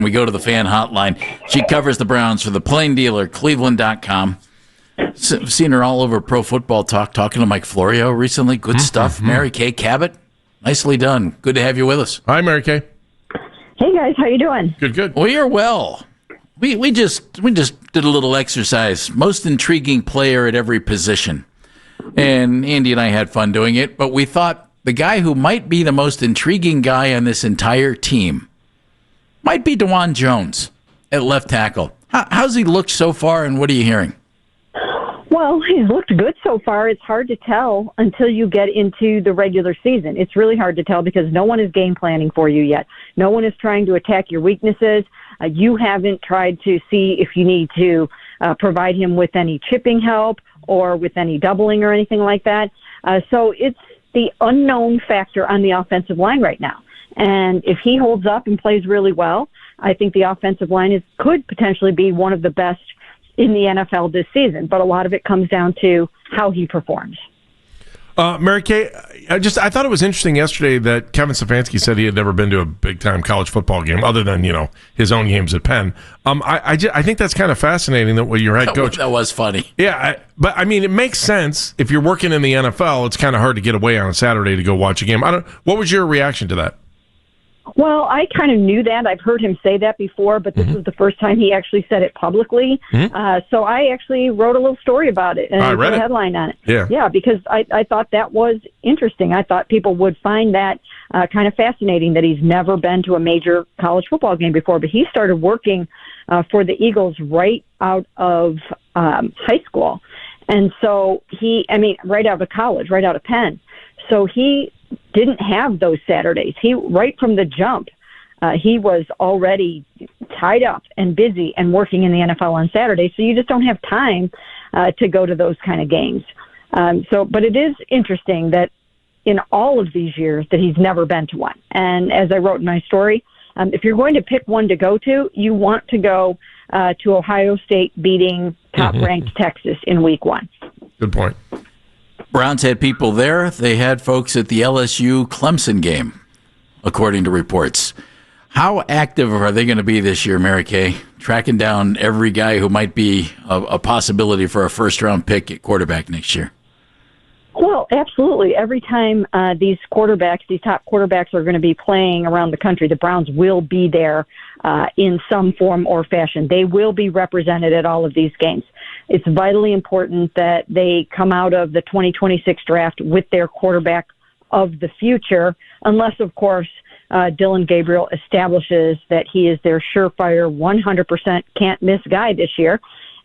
We go to the fan hotline. She covers the Browns for the Plain Dealer, Cleveland.com. Seen her all over Pro Football Talk talking to Mike Florio recently. Good stuff. Mary Kay Cabot, nicely done. Good to have you with us. Hi, Mary Kay. Hey guys, how you doing? Good. We are well. We just did a little exercise. Most intriguing player at every position. And Andy and I had fun doing it, but we thought the guy who might be the most intriguing guy on this entire team might be DeJuan Jones at left tackle. How's he looked so far, and what are you hearing? Well, he's looked good so far. It's hard to tell until you get into the regular season. It's really hard to tell because no one is game planning for you yet. No one is trying to attack your weaknesses. You haven't tried to see if you need to provide him with any chipping help or with any doubling or anything like that. So it's the unknown factor on the offensive line right now. And if he holds up and plays really well, I think the offensive line could potentially be one of the best in the NFL this season. But a lot of it comes down to how he performs. Mary Kay, I thought it was interesting yesterday that Kevin Stefanski said he had never been to a big-time college football game other than, his own games at Penn. I think that's kind of fascinating that your head coach... That was funny. Yeah, but it makes sense. If you're working in the NFL, it's kind of hard to get away on a Saturday to go watch a game. What was your reaction to that? Well, I kind of knew that. I've heard him say that before, but this was the first time he actually said it publicly. So I actually wrote a little story about it and read a it. headline on it. Yeah, because I thought that was interesting. I thought people would find that kind of fascinating that he's never been to a major college football game before. But he started working for the Eagles right out of high school. And so right out of college, right out of Penn. So he didn't have those Saturdays. Right from the jump, he was already tied up and busy and working in the NFL on Saturdays. So you just don't have time to go to those kind of games. But it is interesting that in all of these years that he's never been to one. And as I wrote in my story, if you're going to pick one to go to, you want to go to Ohio State beating top-ranked Texas in Week 1. Good point. Browns had people there. They had folks at the LSU-Clemson game, according to reports. How active are they going to be this year, Mary Kay, tracking down every guy who might be a possibility for a first-round pick at quarterback next year? Well, absolutely. Every time these top quarterbacks are going to be playing around the country, the Browns will be there in some form or fashion. They will be represented at all of these games. It's vitally important that they come out of the 2026 draft with their quarterback of the future, unless, of course, Dylan Gabriel establishes that he is their surefire 100% can't-miss guy this year.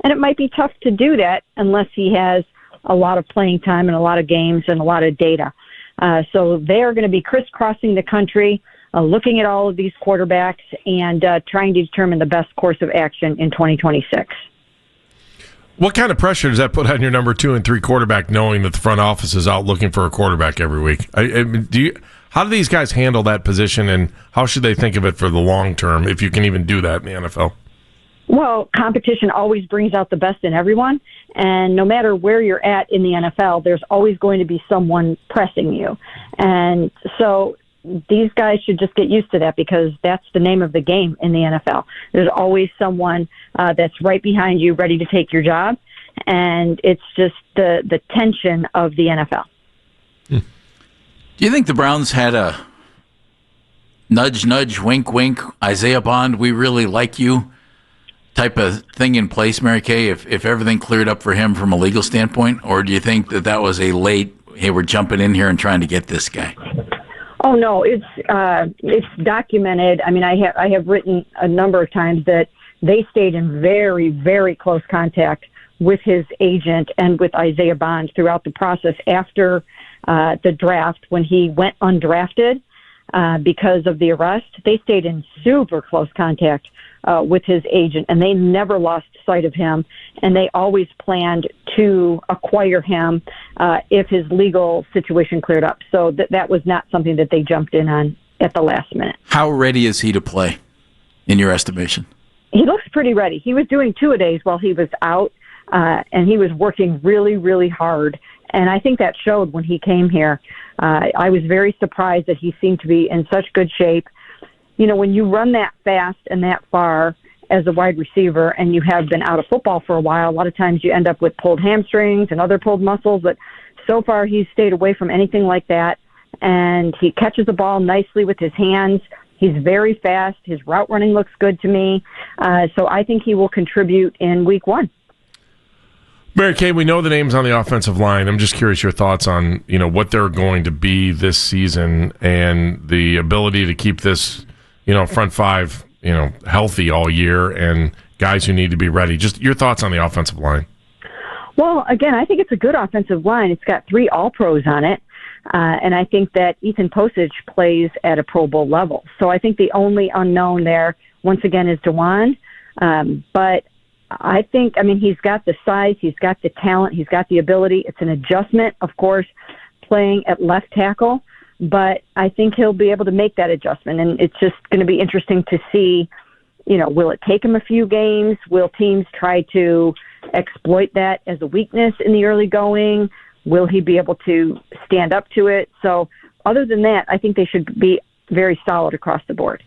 And it might be tough to do that unless he has a lot of playing time and a lot of games and a lot of data. So they are going to be crisscrossing the country, looking at all of these quarterbacks and trying to determine the best course of action in 2026. What kind of pressure does that put on your number 2 and 3 quarterback, knowing that the front office is out looking for a quarterback every week? How do these guys handle that position, and how should they think of it for the long term, if you can even do that in the NFL? Well, competition always brings out the best in everyone, and no matter where you're at in the NFL, there's always going to be someone pressing you. And so these guys should just get used to that because that's the name of the game in the NFL. There's always someone that's right behind you, ready to take your job, and it's just the tension of the NFL. Do you think the Browns had a nudge, nudge, wink, wink, Isaiah Bond, we really like you type of thing in place, Mary Kay, if everything cleared up for him from a legal standpoint? Or do you think that was a late, hey, we're jumping in here and trying to get this guy? Oh, no, it's documented. I mean, I have written a number of times that they stayed in very, very close contact with his agent and with Isaiah Bond throughout the process after the draft when he went undrafted because of the arrest. They stayed in super close contact with his agent, and they never lost sight of him, and they always planned to acquire him if his legal situation cleared up. So that was not something that they jumped in on at the last minute. How ready is he to play, in your estimation? He looks pretty ready. He was doing two-a-days while he was out, and he was working really, really hard. And I think that showed when he came here. I was very surprised that he seemed to be in such good shape. when you run that fast and that far as a wide receiver and you have been out of football for a while, a lot of times you end up with pulled hamstrings and other pulled muscles. But so far he's stayed away from anything like that, and he catches the ball nicely with his hands. He's very fast. His route running looks good to me. So I think he will contribute in week 1. Mary Kay, we know the names on the offensive line. I'm just curious your thoughts on, what they're going to be this season and the ability to keep this, front five, healthy all year and guys who need to be ready. Just your thoughts on the offensive line. Well, again, I think it's a good offensive line. It's got 3 All-Pros on it. And I think that Ethan Postage plays at a Pro Bowl level. So I think the only unknown there, once again, is DeJuan. But I think, he's got the size, he's got the talent, he's got the ability. It's an adjustment, of course, playing at left tackle. But I think he'll be able to make that adjustment. And it's just going to be interesting to see, will it take him a few games? Will teams try to exploit that as a weakness in the early going? Will he be able to stand up to it? So other than that, I think they should be very solid across the board.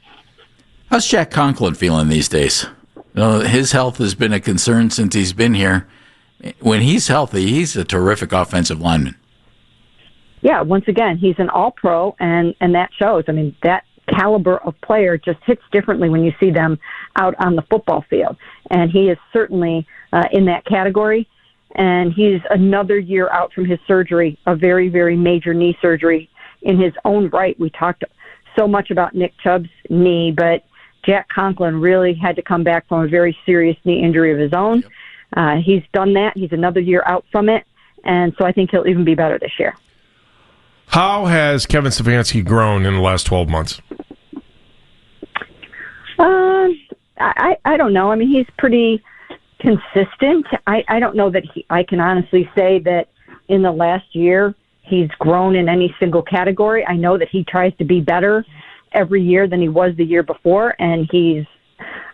How's Jack Conklin feeling these days? His health has been a concern since he's been here. When he's healthy, he's a terrific offensive lineman. Yeah, once again, he's an all-pro, and that shows. That caliber of player just hits differently when you see them out on the football field. And he is certainly in that category. And he's another year out from his surgery, a very, very major knee surgery in his own right. We talked so much about Nick Chubb's knee, but Jack Conklin really had to come back from a very serious knee injury of his own. He's done that. He's another year out from it. And so I think he'll even be better this year. How has Kevin Stefanski grown in the last 12 months? I don't know. He's pretty consistent. I don't know that I can honestly say that in the last year he's grown in any single category. I know that he tries to be better every year than he was the year before, and he's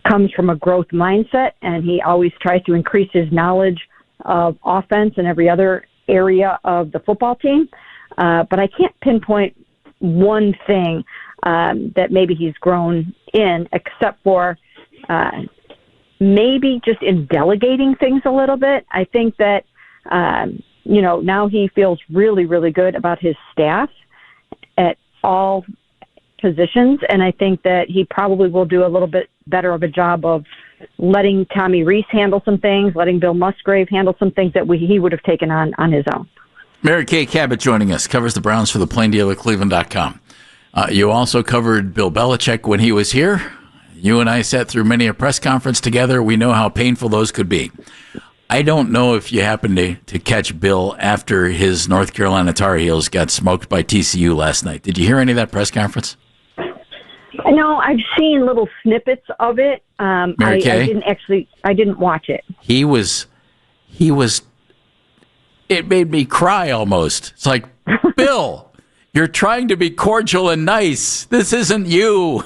comes from a growth mindset, and he always tries to increase his knowledge of offense and every other area of the football team. But I can't pinpoint one thing that maybe he's grown in, except for maybe just in delegating things a little bit. I think that, now he feels really, really good about his staff at all positions. And I think that he probably will do a little bit better of a job of letting Tommy Reese handle some things, letting Bill Musgrave handle some things that he would have taken on his own. Mary Kay Cabot joining us, covers the Browns for the Plain Dealer, Cleveland.com. You also covered Bill Belichick when he was here. You and I sat through many a press conference together. We know how painful those could be. I don't know if you happened to catch Bill after his North Carolina Tar Heels got smoked by TCU last night. Did you hear any of that press conference? No, I've seen little snippets of it. Mary Kay? I didn't watch it. He was, it made me cry almost. It's like, Bill, you're trying to be cordial and nice. This isn't you.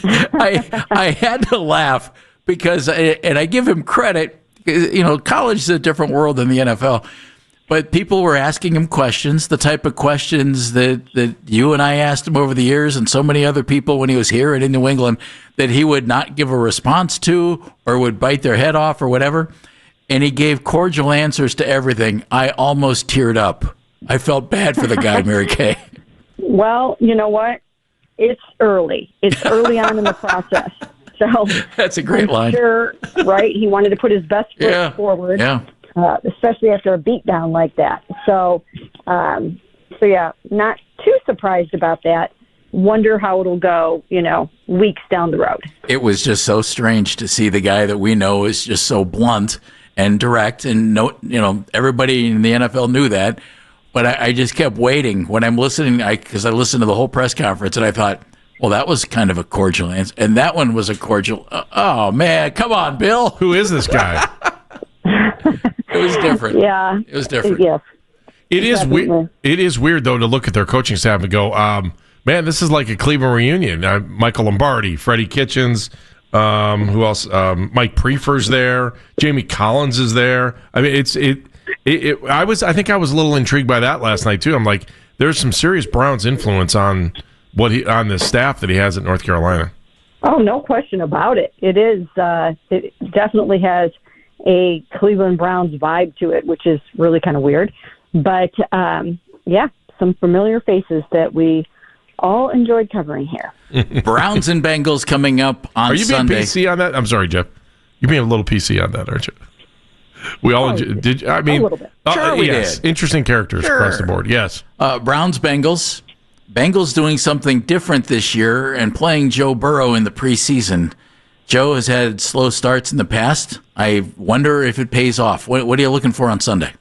I had to laugh because, and I give him credit, college is a different world than the NFL. But people were asking him questions, the type of questions that you and I asked him over the years, and so many other people when he was here and in New England, that he would not give a response to or would bite their head off or whatever. And he gave cordial answers to everything. I almost teared up. I felt bad for the guy, Mary Kay. Well, you know what? It's early. It's early on in the process. So that's a great line. Sure, right? He wanted to put his best foot forward. Yeah. Especially after a beatdown like that. So yeah, not too surprised about that. Wonder how it'll go, weeks down the road. It was just so strange to see the guy that we know is just so blunt and direct, and everybody in the NFL knew that. But I just kept waiting when I'm listening, because I listened to the whole press conference, and I thought, well, that was kind of a cordial answer, and that one was a cordial. Oh man, come on, Bill. Who is this guy? It was different. Yeah. It was different. Yes. It is weird. It is weird, though, to look at their coaching staff and go, man, this is like a Cleveland reunion. Michael Lombardi, Freddie Kitchens, who else? Mike Prefer's there. Jamie Collins is there. I mean, I think I was a little intrigued by that last night, too. I'm like, there's some serious Browns influence on on the staff that he has at North Carolina. Oh, no question about it. It is. It definitely has a Cleveland Browns vibe to it, which is really kind of weird. But, some familiar faces that we all enjoyed covering here. Browns and Bengals coming up on Sunday. Are you being PC on that? I'm sorry, Jeff. You're being a little PC on that, aren't you? We all did. I mean, a little bit. Sure we yes, did. Interesting characters across the board. Yes. Browns, Bengals. Bengals doing something different this year and playing Joe Burrow in the preseason. Joe has had slow starts in the past. I wonder if it pays off. What are you looking for on Sunday?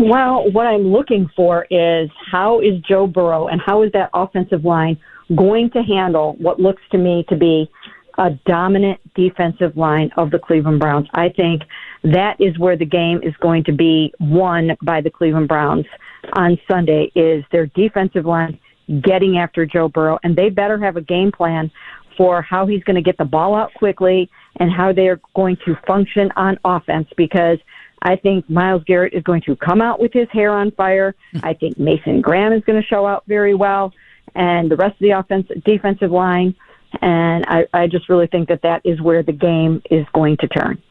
Well, what I'm looking for is how is Joe Burrow and how is that offensive line going to handle what looks to me to be a dominant defensive line of the Cleveland Browns. I think that is where the game is going to be won by the Cleveland Browns on Sunday, is their defensive line getting after Joe Burrow, and they better have a game plan for how he's going to get the ball out quickly and how they are going to function on offense, because I think Myles Garrett is going to come out with his hair on fire. I think Mason Graham is going to show out very well, and the rest of the defensive line. And I just really think that is where the game is going to turn.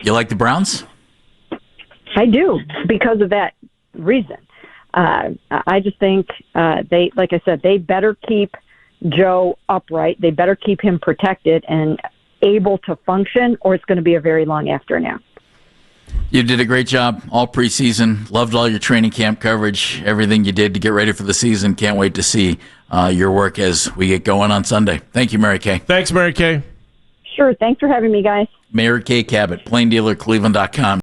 You like the Browns? I do, because of that reason. I just think they, like I said, they better keep Joe upright. They better keep him protected and able to function, or it's going to be a very long afternoon. You did a great job all preseason. Loved all your training camp coverage, everything you did to get ready for the season. Can't wait to see your work as we get going on Sunday. Thank you, Mary Kay. Thanks, Mary Kay. Sure. Thanks for having me, guys. Mayor Kay Cabot, PlainDealerCleveland.com.